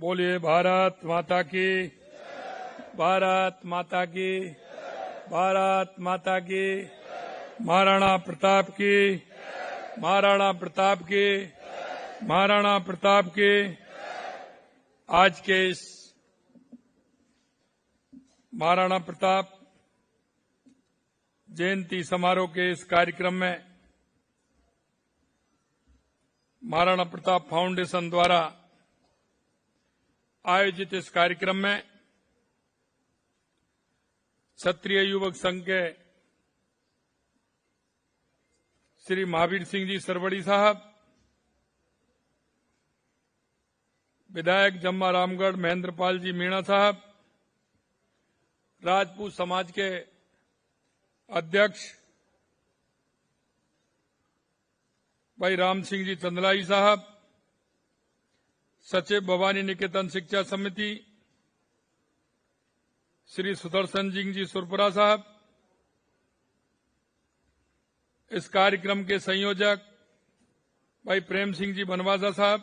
बोलिए भारत माता की, भारत माता की, भारत माता की, महाराणा प्रताप की, महाराणा प्रताप की, महाराणा प्रताप की। आज के इस महाराणा प्रताप जयंती समारोह के इस कार्यक्रम में महाराणा प्रताप फाउंडेशन द्वारा आयोजित इस कार्यक्रम में क्षत्रिय युवक संघ के श्री महावीर सिंह जी सरवड़ी साहब, विधायक जम्मा रामगढ़ महेंद्रपाल जी मीणा साहब, राजपूत समाज के अध्यक्ष भाई राम सिंह जी चंदलाई साहब, सचिव भवानी निकेतन शिक्षा समिति श्री सुदर्शन सिंह जी सुरपुरा साहब, इस कार्यक्रम के संयोजक भाई प्रेम सिंह जी बनवासा साहब,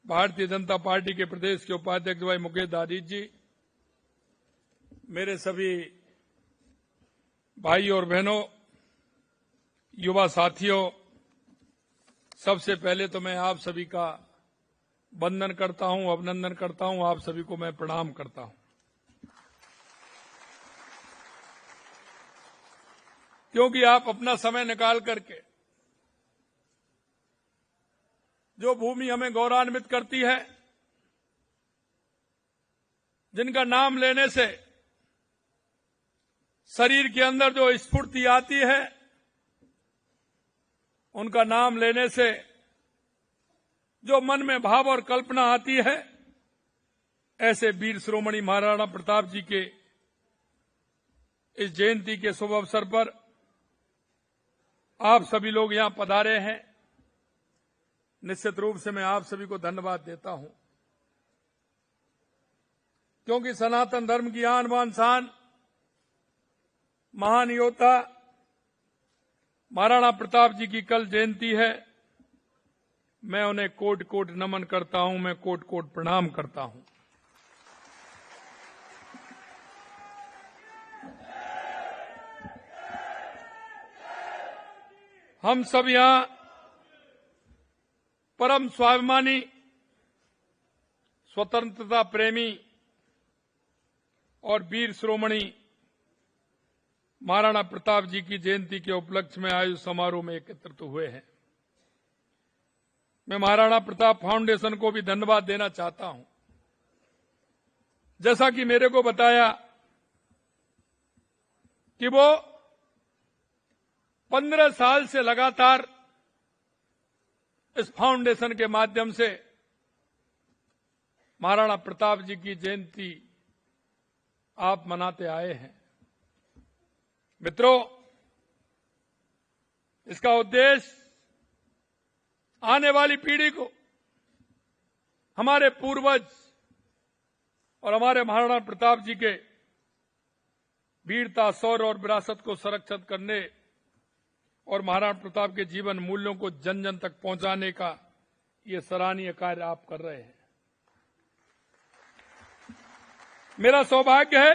भारतीय जनता पार्टी के प्रदेश के उपाध्यक्ष भाई मुकेश दादीज जी, मेरे सभी भाई और बहनों, युवा साथियों, सबसे पहले तो मैं आप सभी का वंदन करता हूं, अभिनंदन करता हूं। आप सभी को मैं प्रणाम करता हूं, क्योंकि आप अपना समय निकाल करके जो भूमि हमें गौरवान्वित करती है, जिनका नाम लेने से शरीर के अंदर जो स्फूर्ति आती है, उनका नाम लेने से जो मन में भाव और कल्पना आती है, ऐसे वीर शिरोमणि महाराणा प्रताप जी के इस जयंती के शुभ अवसर पर आप सभी लोग यहां पधारे हैं। निश्चित रूप से मैं आप सभी को धन्यवाद देता हूं, क्योंकि सनातन धर्म की आन बान शान महान योद्धा महाराणा प्रताप जी की कल जयंती है। मैं उन्हें कोटि कोटि नमन करता हूं, मैं कोटि कोटि प्रणाम करता हूं। हम सब यहां परम स्वाभिमानी, स्वतंत्रता प्रेमी और वीर शिरोमणि महाराणा प्रताप जी की जयंती के उपलक्ष्य में आयोजित समारोह में एकत्रित हुए हैं। मैं महाराणा प्रताप फाउंडेशन को भी धन्यवाद देना चाहता हूं। जैसा कि मेरे को बताया कि वो 15 साल से लगातार इस फाउंडेशन के माध्यम से महाराणा प्रताप जी की जयंती आप मनाते आए हैं। मित्रों, इसका उद्देश्य आने वाली पीढ़ी को हमारे पूर्वज और हमारे महाराणा प्रताप जी के वीरता, शौर्य और विरासत को संरक्षित करने और महाराणा प्रताप के जीवन मूल्यों को जन जन तक पहुंचाने का ये सराहनीय कार्य आप कर रहे हैं। मेरा सौभाग्य है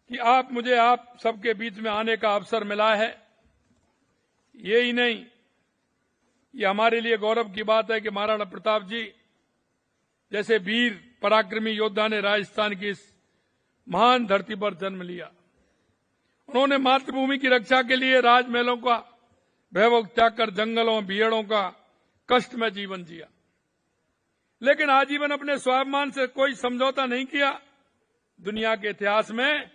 कि मुझे आप सबके बीच में आने का अवसर मिला है। ये ही नहीं, ये हमारे लिए गौरव की बात है कि महाराणा प्रताप जी जैसे वीर पराक्रमी योद्धा ने राजस्थान की इस महान धरती पर जन्म लिया। उन्होंने मातृभूमि की रक्षा के लिए राजमहलों का वैभव त्याग कर जंगलों, भीड़ों का कष्ट में जीवन जिया, लेकिन आजीवन अपने स्वाभिमान से कोई समझौता नहीं किया। दुनिया के इतिहास में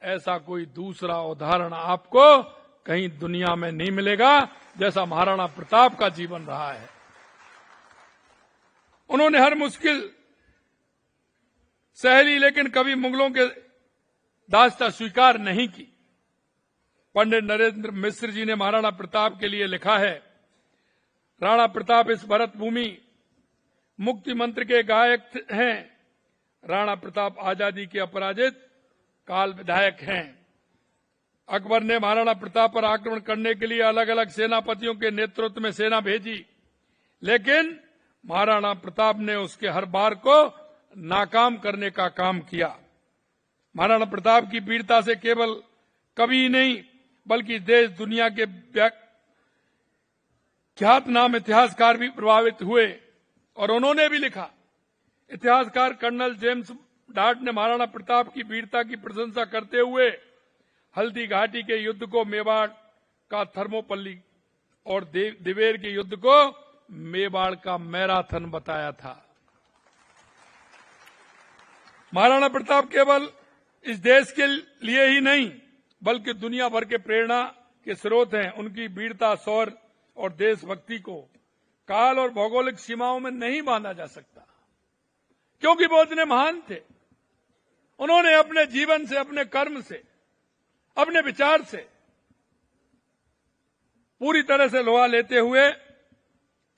ऐसा कोई दूसरा उदाहरण आपको कहीं दुनिया में नहीं मिलेगा जैसा महाराणा प्रताप का जीवन रहा है। उन्होंने हर मुश्किल सह ली, लेकिन कभी मुगलों के दास्ता स्वीकार नहीं की। पंडित नरेंद्र मिश्र जी ने महाराणा प्रताप के लिए लिखा है, राणा प्रताप इस भरत भूमि मुक्ति मंत्र के गायक हैं। राणा प्रताप आजादी के अपराजित काल विधायक हैं। अकबर ने महाराणा प्रताप पर आक्रमण करने के लिए अलग अलग सेनापतियों के नेतृत्व में सेना भेजी, लेकिन महाराणा प्रताप ने उसके हर बार को नाकाम करने का काम किया। महाराणा प्रताप की वीरता से केवल कवि ही नहीं बल्कि देश दुनिया के ख्यातनाम इतिहासकार भी प्रभावित हुए और उन्होंने भी लिखा। इतिहासकार कर्नल जेम्स डार्ट ने महाराणा प्रताप की वीरता की प्रशंसा करते हुए हल्दी घाटी के युद्ध को मेवाड़ का थर्मोपल्ली और दिवेर के युद्ध को मेवाड़ का मैराथन बताया था। महाराणा प्रताप केवल इस देश के लिए ही नहीं बल्कि दुनिया भर के प्रेरणा के स्रोत हैं। उनकी वीरता, शौर्य और देशभक्ति को काल और भौगोलिक सीमाओं में नहीं बांधा जा सकता, क्योंकि वो इतने महान थे। उन्होंने अपने जीवन से, अपने कर्म से, अपने विचार से पूरी तरह से लोहा लेते हुए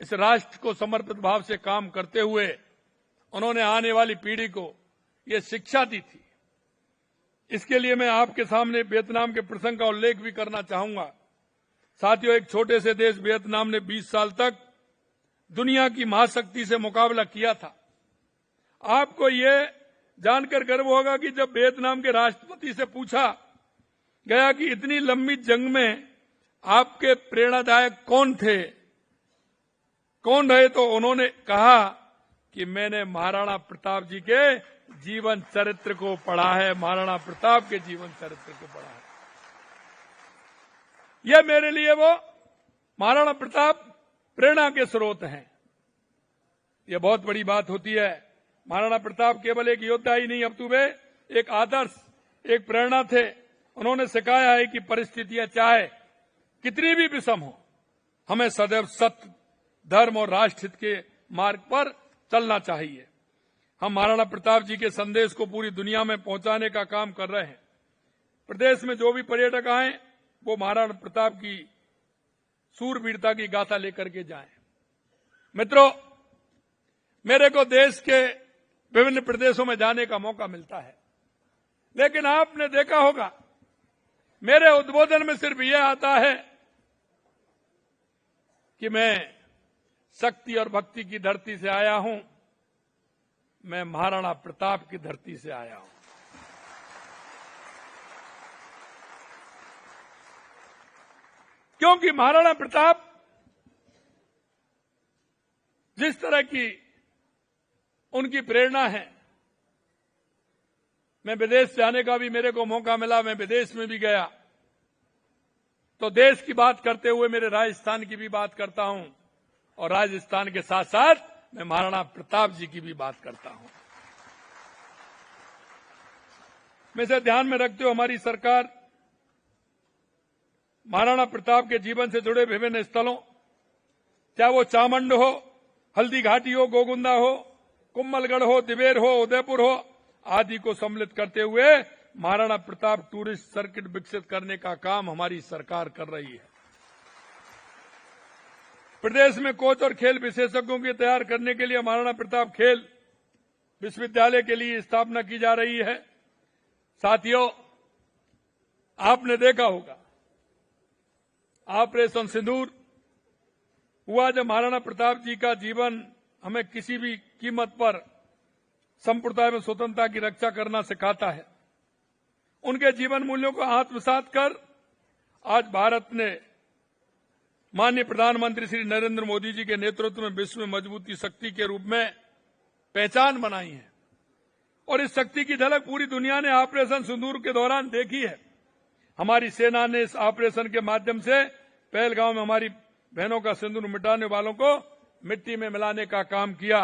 इस राष्ट्र को समर्पित भाव से काम करते हुए उन्होंने आने वाली पीढ़ी को यह शिक्षा दी थी। इसके लिए मैं आपके सामने वियतनाम के प्रसंग का उल्लेख भी करना चाहूंगा। साथियों, एक छोटे से देश वियतनाम ने 20 साल तक दुनिया की महाशक्ति से मुकाबला किया था। आपको यह जानकर गर्व होगा कि जब वियतनाम के राष्ट्रपति से पूछा गया कि इतनी लंबी जंग में आपके प्रेरणादायक कौन थे, कौन रहे, तो उन्होंने कहा कि मैंने महाराणा प्रताप जी के जीवन चरित्र को पढ़ा है, महाराणा प्रताप के जीवन चरित्र को पढ़ा है। यह मेरे लिए वो महाराणा प्रताप प्रेरणा के स्रोत हैं। यह बहुत बड़ी बात होती है। महाराणा प्रताप केवल एक योद्धा ही नहीं अपितु वे एक आदर्श, एक प्रेरणा थे। उन्होंने सिखाया है कि परिस्थितियां चाहे कितनी भी विषम हो, हमें सदैव सत्य, धर्म और राष्ट्रहित के मार्ग पर चलना चाहिए। हम महाराणा प्रताप जी के संदेश को पूरी दुनिया में पहुंचाने का काम कर रहे हैं। प्रदेश में जो भी पर्यटक आए वो महाराणा प्रताप की सूरवीरता की गाथा लेकर के जाएं। मित्रों, मेरे को देश के विभिन्न प्रदेशों में जाने का मौका मिलता है, लेकिन आपने देखा होगा मेरे उद्बोधन में सिर्फ यह आता है कि मैं शक्ति और भक्ति की धरती से आया हूं, मैं महाराणा प्रताप की धरती से आया हूं। क्योंकि महाराणा प्रताप जिस तरह की उनकी प्रेरणा है, मैं विदेश जाने का भी मेरे को मौका मिला, मैं विदेश में भी गया तो देश की बात करते हुए मेरे राजस्थान की भी बात करता हूं और राजस्थान के साथ साथ मैं महाराणा प्रताप जी की भी बात करता हूं। मैं इसे ध्यान में रखते हुए हमारी सरकार महाराणा प्रताप के जीवन से जुड़े विभिन्न स्थलों, चाहे वो चामुंड हो, हल्दी घाटी हो, गोगुंदा हो, कुम्मलगढ़ हो, दिवेर हो, उदयपुर हो आदि को सम्मिलित करते हुए महाराणा प्रताप टूरिस्ट सर्किट विकसित करने का काम हमारी सरकार कर रही है। प्रदेश में कोच और खेल विशेषज्ञों की तैयार करने के लिए महाराणा प्रताप खेल विश्वविद्यालय के लिए स्थापना की जा रही है। साथियों, आपने देखा होगा ऑपरेशन सिंदूर हुआ जब महाराणा प्रताप जी का जीवन हमें किसी भी कीमत पर संप्रदाय में स्वतंत्रता की रक्षा करना सिखाता है। उनके जीवन मूल्यों को आत्मसात कर आज भारत ने माननीय प्रधानमंत्री श्री नरेंद्र मोदी जी के नेतृत्व में विश्व में मजबूती शक्ति के रूप में पहचान बनाई है और इस शक्ति की झलक पूरी दुनिया ने ऑपरेशन सिंदूर के दौरान देखी है। हमारी सेना ने इस ऑपरेशन के माध्यम से पहलगांव में हमारी बहनों का सिंदूर मिटाने वालों को मिट्टी में मिलाने का काम किया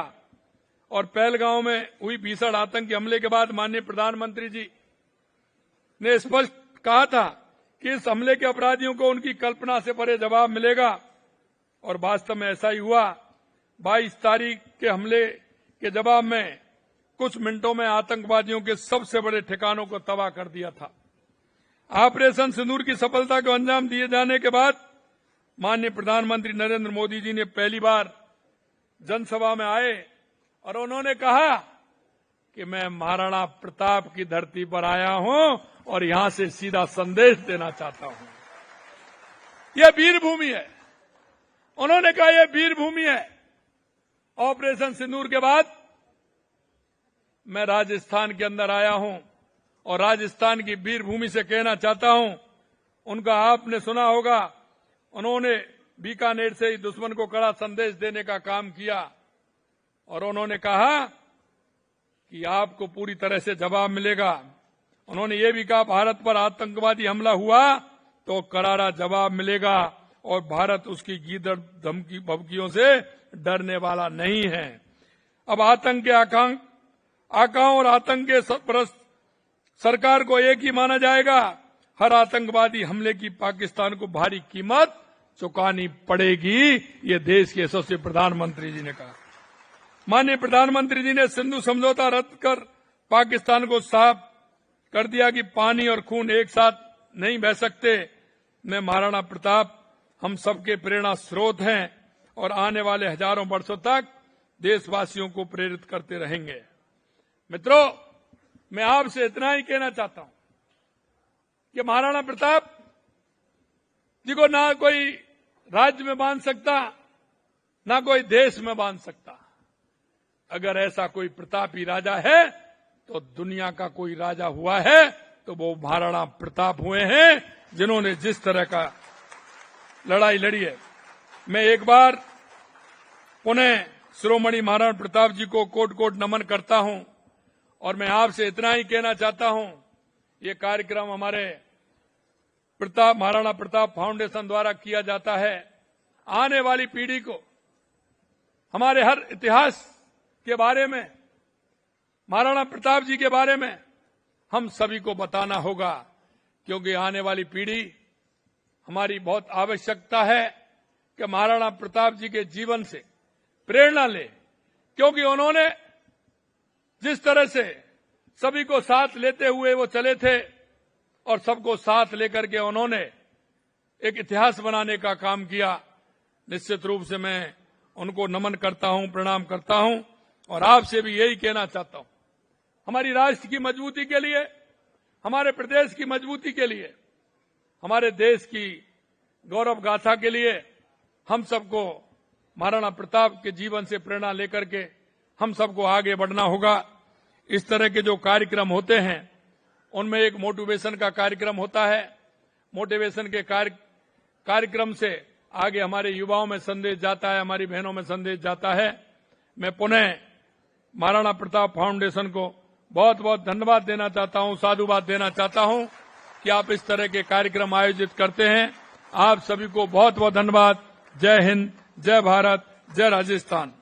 और पहलगांव में हुई भीषण आतंकी हमले के बाद माननीय प्रधानमंत्री जी ने स्पष्ट कहा था कि इस हमले के अपराधियों को उनकी कल्पना से परे जवाब मिलेगा और वास्तव में ऐसा ही हुआ। 22 तारीख के हमले के जवाब में कुछ मिनटों में आतंकवादियों के सबसे बड़े ठिकानों को तबाह कर दिया था। ऑपरेशन सिंदूर की सफलता को अंजाम दिए जाने के बाद माननीय प्रधानमंत्री नरेंद्र मोदी जी ने पहली बार जनसभा में आए और उन्होंने कहा कि मैं महाराणा प्रताप की धरती पर आया हूं और यहां से सीधा संदेश देना चाहता हूं। यह वीर भूमि है। उन्होंने कहा यह वीर भूमि है ऑपरेशन सिंदूर के बाद मैं राजस्थान के अंदर आया हूं और राजस्थान की वीर भूमि से कहना चाहता हूं, उनका आपने सुना होगा, उन्होंने बीकानेर से ही दुश्मन को कड़ा संदेश देने का काम किया और उन्होंने कहा कि आपको पूरी तरह से जवाब मिलेगा। उन्होंने ये भी कहा भारत पर आतंकवादी हमला हुआ तो करारा जवाब मिलेगा और भारत उसकी गीदड़ धमकी भभकियों से डरने वाला नहीं है। अब आतंक के आकाओं और आतंक के सरपरस्त सरकार को एक ही माना जाएगा। हर आतंकवादी हमले की पाकिस्तान को भारी कीमत चुकानी पड़ेगी, ये देश के यशस्वी प्रधानमंत्री जी ने कहा। माननीय प्रधानमंत्री जी ने सिंधु समझौता रद्द कर पाकिस्तान को साफ कर दिया कि पानी और खून एक साथ नहीं बह सकते। मैं महाराणा प्रताप हम सबके प्रेरणा स्रोत हैं और आने वाले हजारों वर्षों तक देशवासियों को प्रेरित करते रहेंगे। मित्रों, मैं आपसे इतना ही कहना चाहता हूं कि महाराणा प्रताप जी को ना कोई राज्य में बांध सकता, ना कोई देश में बांध सकता। अगर ऐसा कोई प्रतापी राजा है तो दुनिया का कोई राजा हुआ है तो वो महाराणा प्रताप हुए हैं, जिन्होंने जिस तरह का लड़ाई लड़ी है। मैं एक बार पुनः शिरोमणि महाराणा प्रताप जी को कोट कोट नमन करता हूं और मैं आपसे इतना ही कहना चाहता हूं, ये कार्यक्रम हमारे महाराणा प्रताप फाउंडेशन द्वारा किया जाता है। आने वाली पीढ़ी को हमारे हर इतिहास के बारे में, महाराणा प्रताप जी के बारे में हम सभी को बताना होगा, क्योंकि आने वाली पीढ़ी हमारी बहुत आवश्यकता है कि महाराणा प्रताप जी के जीवन से प्रेरणा ले, क्योंकि उन्होंने जिस तरह से सभी को साथ लेते हुए वो चले थे और सबको साथ लेकर के उन्होंने एक इतिहास बनाने का काम किया। निश्चित रूप से मैं उनको नमन करता हूं, प्रणाम करता हूं और आपसे भी यही कहना चाहता हूं, हमारी राष्ट्र की मजबूती के लिए, हमारे प्रदेश की मजबूती के लिए, हमारे देश की गौरव गाथा के लिए हम सबको महाराणा प्रताप के जीवन से प्रेरणा लेकर के हम सबको आगे बढ़ना होगा। इस तरह के जो कार्यक्रम होते हैं उनमें एक मोटिवेशन का कार्यक्रम होता है। मोटिवेशन के कार्यक्रम से आगे हमारे युवाओं में संदेश जाता है, हमारी बहनों में संदेश जाता है। मैं पुनः महाराणा प्रताप फाउंडेशन को बहुत बहुत धन्यवाद देना चाहता हूं, साधुवाद देना चाहता हूं कि आप इस तरह के कार्यक्रम आयोजित करते हैं। आप सभी को बहुत बहुत धन्यवाद। जय हिंद, जय भारत, जय राजस्थान।